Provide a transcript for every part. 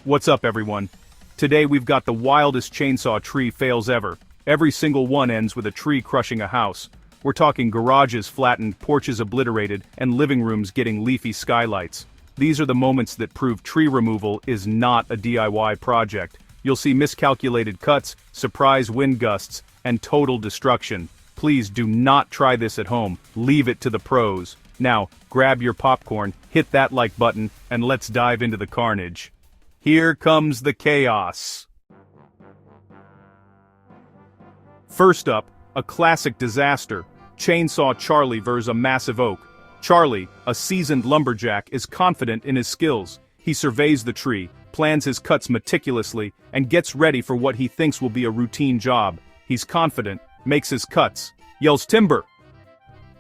What's up, everyone? Today we've got the wildest chainsaw tree fails ever. Every single one ends with a tree crushing a house. We're talking garages flattened, porches obliterated, and living rooms getting leafy skylights. These are the moments that prove tree removal is not a DIY project. You'll see miscalculated cuts, surprise wind gusts, and total destruction. Please do not try this at home. Leave it to the pros. Now, grab your popcorn, hit that like button, and let's dive into the carnage. Here comes the chaos. First up, a classic disaster. Chainsaw Charlie vs. a massive oak. Charlie, a seasoned lumberjack, is confident in his skills. He surveys the tree, plans his cuts meticulously, and gets ready for what he thinks will be a routine job. He's confident, makes his cuts, yells timber.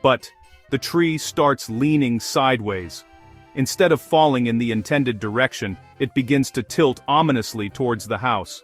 But the tree starts leaning sideways. Instead of falling in the intended direction, it begins to tilt ominously towards the house.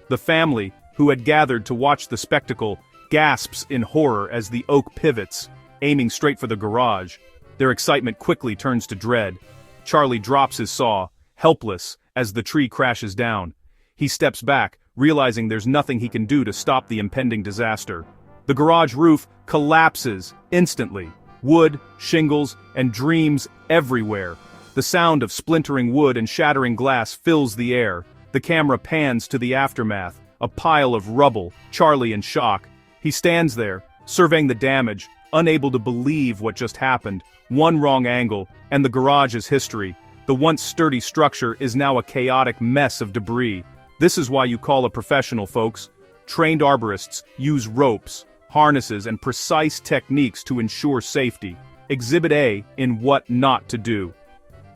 The family, who had gathered to watch the spectacle, gasps in horror as the oak pivots, aiming straight for the garage. Their excitement quickly turns to dread. Charlie drops his saw, helpless, as the tree crashes down. He steps back, realizing there's nothing he can do to stop the impending disaster. The garage roof collapses instantly. Wood, shingles, and dreams everywhere. The sound of splintering wood and shattering glass fills the air. The camera pans to the aftermath, a pile of rubble, Charlie in shock. He stands there, surveying the damage, unable to believe what just happened. One wrong angle, and the garage is history. The once sturdy structure is now a chaotic mess of debris. This is why you call a professional, folks. Trained arborists use ropes, harnesses, and precise techniques to ensure safety. Exhibit A in what not to do.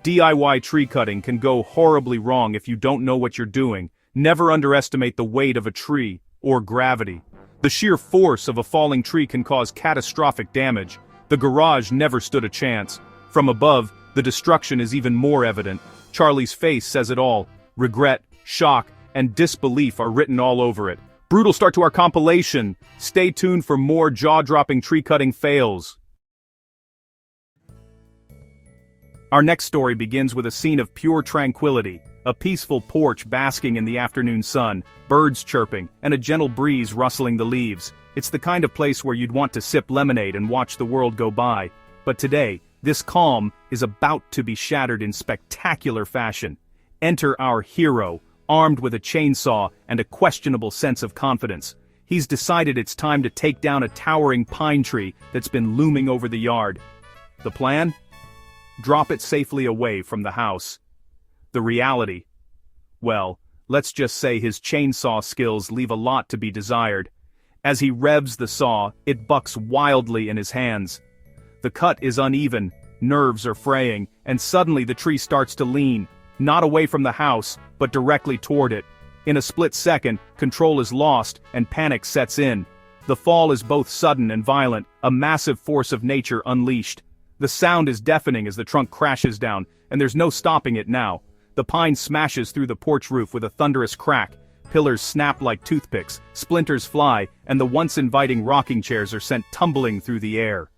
DIY tree cutting can go horribly wrong if you don't know what you're doing. Never underestimate the weight of a tree, or gravity. The sheer force of a falling tree can cause catastrophic damage. The garage never stood a chance. From above, the destruction is even more evident. Charlie's face says it all. Regret, shock, and disbelief are written all over it. Brutal start to our compilation. Stay tuned for more jaw-dropping tree-cutting fails. Our next story begins with a scene of pure tranquility. A peaceful porch basking in the afternoon sun, birds chirping, and a gentle breeze rustling the leaves. It's the kind of place where you'd want to sip lemonade and watch the world go by. But today, this calm is about to be shattered in spectacular fashion. Enter our hero, armed with a chainsaw and a questionable sense of confidence. He's decided it's time to take down a towering pine tree that's been looming over the yard. The plan? Drop it safely away from the house. The reality? Well, let's just say his chainsaw skills leave a lot to be desired. As he revs the saw, it bucks wildly in his hands. The cut is uneven, nerves are fraying, and suddenly the tree starts to lean. Not away from the house, but directly toward it. In a split second, control is lost, and panic sets in. The fall is both sudden and violent, a massive force of nature unleashed. The sound is deafening as the trunk crashes down, and there's no stopping it now. The pine smashes through the porch roof with a thunderous crack. Pillars snap like toothpicks, splinters fly, and the once inviting rocking chairs are sent tumbling through the air.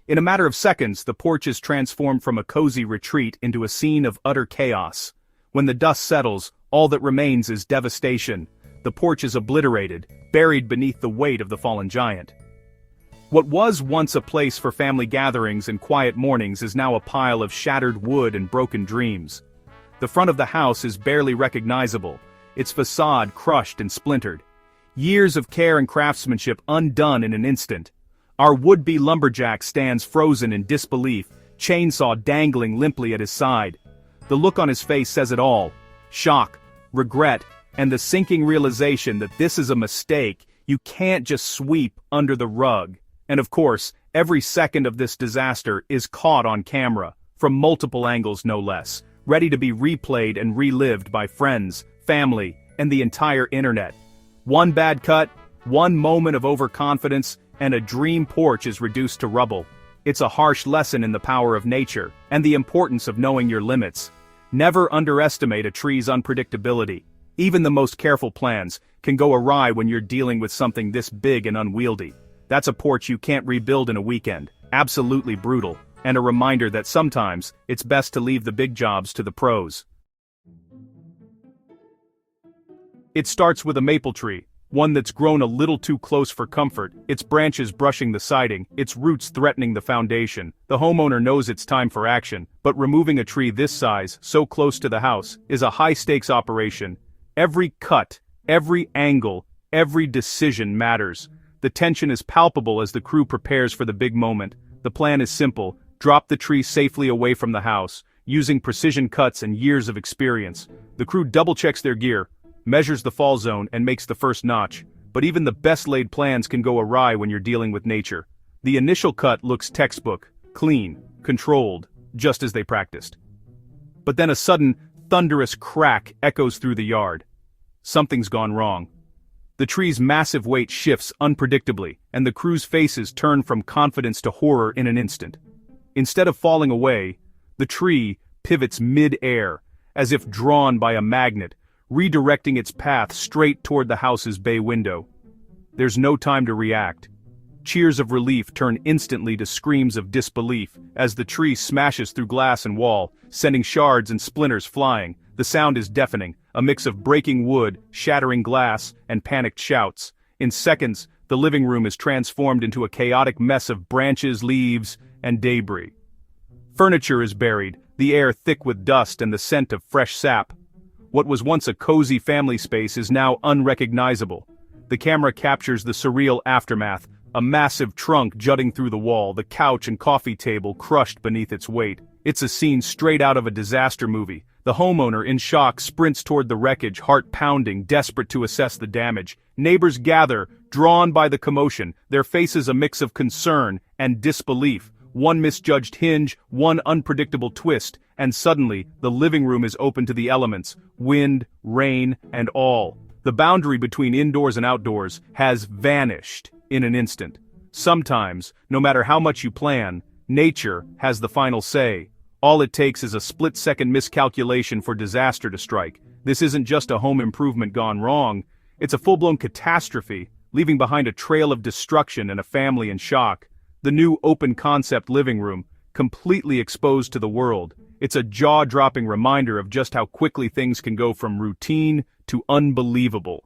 In a matter of seconds, the porch is transformed from a cozy retreat into a scene of utter chaos. When the dust settles, all that remains is devastation. The porch is obliterated, buried beneath the weight of the fallen giant. What was once a place for family gatherings and quiet mornings is now a pile of shattered wood and broken dreams. The front of the house is barely recognizable, its facade crushed and splintered. Years of care and craftsmanship undone in an instant. Our would-be lumberjack stands frozen in disbelief, chainsaw dangling limply at his side. The look on his face says it all. Shock, regret, and the sinking realization that this is a mistake you can't just sweep under the rug. And of course, every second of this disaster is caught on camera, from multiple angles no less, ready to be replayed and relived by friends, family, and the entire internet. One bad cut, one moment of overconfidence, and a dream porch is reduced to rubble. It's a harsh lesson in the power of nature, and the importance of knowing your limits. Never underestimate a tree's unpredictability. Even the most careful plans can go awry when you're dealing with something this big and unwieldy. That's a porch you can't rebuild in a weekend. Absolutely brutal. And a reminder that sometimes, it's best to leave the big jobs to the pros. It starts with a maple tree, one that's grown a little too close for comfort, its branches brushing the siding, its roots threatening the foundation. The homeowner knows it's time for action, but removing a tree this size, so close to the house, is a high-stakes operation. Every cut, every angle, every decision matters. The tension is palpable as the crew prepares for the big moment. The plan is simple: drop the tree safely away from the house. Using precision cuts and years of experience, the crew double-checks their gear, measures the fall zone, and makes the first notch. But even the best-laid plans can go awry when you're dealing with nature. The initial cut looks textbook, clean, controlled, just as they practiced. But then a sudden, thunderous crack echoes through the yard. Something's gone wrong. The tree's massive weight shifts unpredictably, and the crew's faces turn from confidence to horror in an instant. Instead of falling away, the tree pivots mid-air, as if drawn by a magnet, redirecting its path straight toward the house's bay window. There's no time to react. Cheers of relief turn instantly to screams of disbelief as the tree smashes through glass and wall, sending shards and splinters flying. The sound is deafening, a mix of breaking wood, shattering glass, and panicked shouts. In seconds, the living room is transformed into a chaotic mess of branches, leaves, and debris. Furniture is buried, the air thick with dust and the scent of fresh sap. What was once a cozy family space is now unrecognizable. The camera captures the surreal aftermath, a massive trunk jutting through the wall, the couch and coffee table crushed beneath its weight. It's a scene straight out of a disaster movie. The homeowner, in shock, sprints toward the wreckage, heart pounding, desperate to assess the damage. Neighbors gather, drawn by the commotion, their faces a mix of concern and disbelief. One misjudged hinge, one unpredictable twist, and suddenly, the living room is open to the elements, wind, rain, and all. The boundary between indoors and outdoors has vanished in an instant. Sometimes, no matter how much you plan, nature has the final say. All it takes is a split-second miscalculation for disaster to strike. This isn't just a home improvement gone wrong, it's a full-blown catastrophe, leaving behind a trail of destruction and a family in shock. The new open-concept living room, completely exposed to the world. It's a jaw-dropping reminder of just how quickly things can go from routine to unbelievable.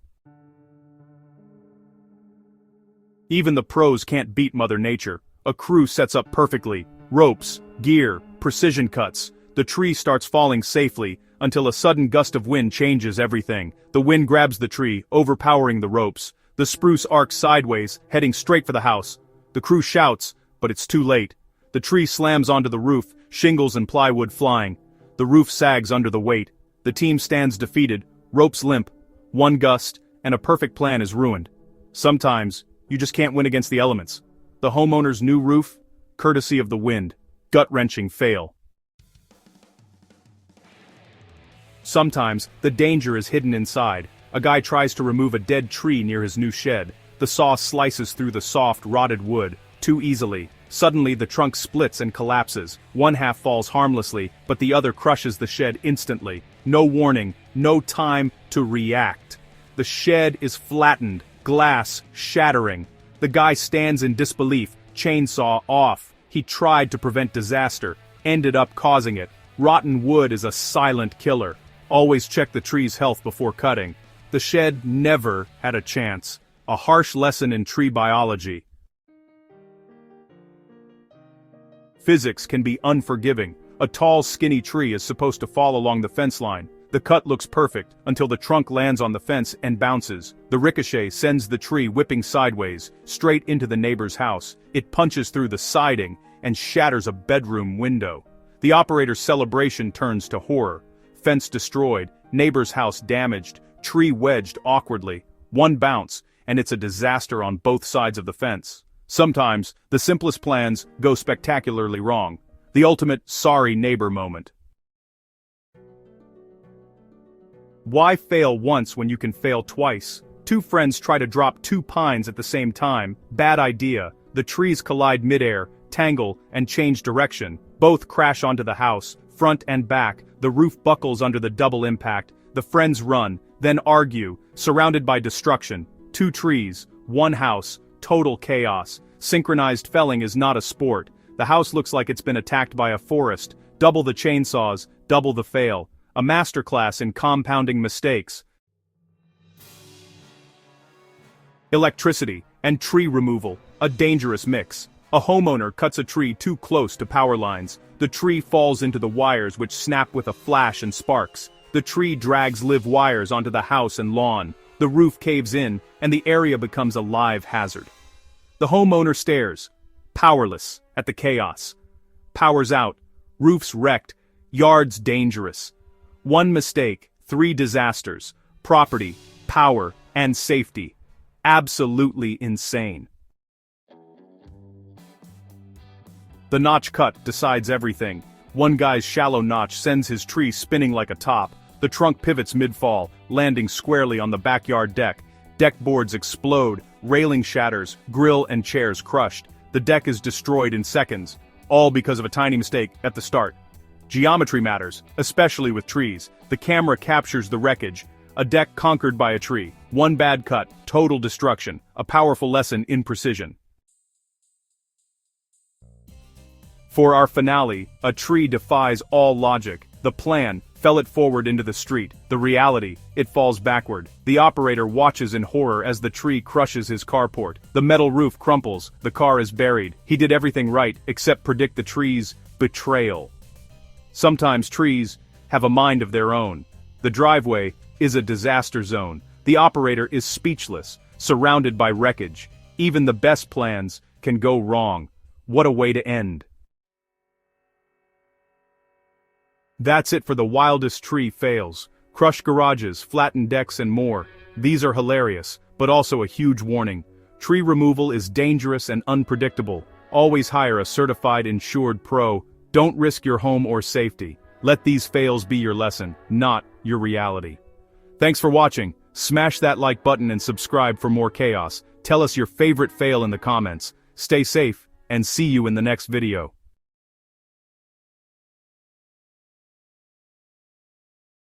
Even the pros can't beat Mother Nature. A crew sets up perfectly. Ropes, gear, precision cuts. The tree starts falling safely, until a sudden gust of wind changes everything. The wind grabs the tree, overpowering the ropes. The spruce arcs sideways, heading straight for the house. The crew shouts, but it's too late. The tree slams onto the roof, shingles and plywood flying. The roof sags under the weight. The team stands defeated, ropes limp. One gust, and a perfect plan is ruined. Sometimes, you just can't win against the elements. The homeowner's new roof, courtesy of the wind, gut-wrenching fail. Sometimes, the danger is hidden inside. A guy tries to remove a dead tree near his new shed. The saw slices through the soft, rotted wood, too easily. Suddenly the trunk splits and collapses. One half falls harmlessly, but the other crushes the shed instantly. No warning, no time to react. The shed is flattened, glass shattering. The guy stands in disbelief, chainsaw off. He tried to prevent disaster, ended up causing it. Rotten wood is a silent killer. Always check the tree's health before cutting. The shed never had a chance. A harsh lesson in tree biology. Physics can be unforgiving. A tall, skinny tree is supposed to fall along the fence line. The cut looks perfect, until the trunk lands on the fence and bounces. The ricochet sends the tree whipping sideways, straight into the neighbor's house. It punches through the siding, and shatters a bedroom window. The operator's celebration turns to horror. Fence destroyed, neighbor's house damaged, tree wedged awkwardly. One bounce, and it's a disaster on both sides of the fence. Sometimes, the simplest plans go spectacularly wrong. The ultimate sorry neighbor moment. Why fail once when you can fail twice? Two friends try to drop two pines at the same time. Bad idea. The trees collide midair, tangle, and change direction. Both crash onto the house, front and back. The roof buckles under the double impact. The friends run, then argue, surrounded by destruction. Two trees, one house, total chaos. Synchronized felling is not a sport. The house looks like it's been attacked by a forest. Double the chainsaws, double the fail. A masterclass in compounding mistakes. Electricity and tree removal, a dangerous mix. A homeowner cuts a tree too close to power lines. The tree falls into the wires which snap with a flash and sparks. The tree drags live wires onto the house and lawn. The roof caves in, and the area becomes a live hazard. The homeowner stares, powerless, at the chaos. Power's out, roof's wrecked, yards dangerous. One mistake, 3 disasters, property, power, and safety. Absolutely insane. The notch cut decides everything. One guy's shallow notch sends his tree spinning like a top. The trunk pivots mid-fall, landing squarely on the backyard deck. Deck boards explode, railing shatters, grill and chairs crushed. The deck is destroyed in seconds, all because of a tiny mistake at the start. Geometry matters, especially with trees. The camera captures the wreckage. A deck conquered by a tree. One bad cut, total destruction. A powerful lesson in precision. For our finale, a tree defies all logic. The plan, fell it forward into the street. The reality, it falls backward. The operator watches in horror as the tree crushes his carport. The metal roof crumples, the car is buried. He did everything right, except predict the tree's betrayal. Sometimes trees have a mind of their own. The driveway is a disaster zone. The operator is speechless, surrounded by wreckage. Even the best plans can go wrong. What a way to end. That's it for the wildest tree fails. Crushed garages, flattened decks and more. These are hilarious, but also a huge warning. Tree removal is dangerous and unpredictable. Always hire a certified insured pro. Don't risk your home or safety. Let these fails be your lesson, not your reality. Thanks for watching. Smash that like button and subscribe for more chaos. Tell us your favorite fail in the comments. Stay safe, and see you in the next video.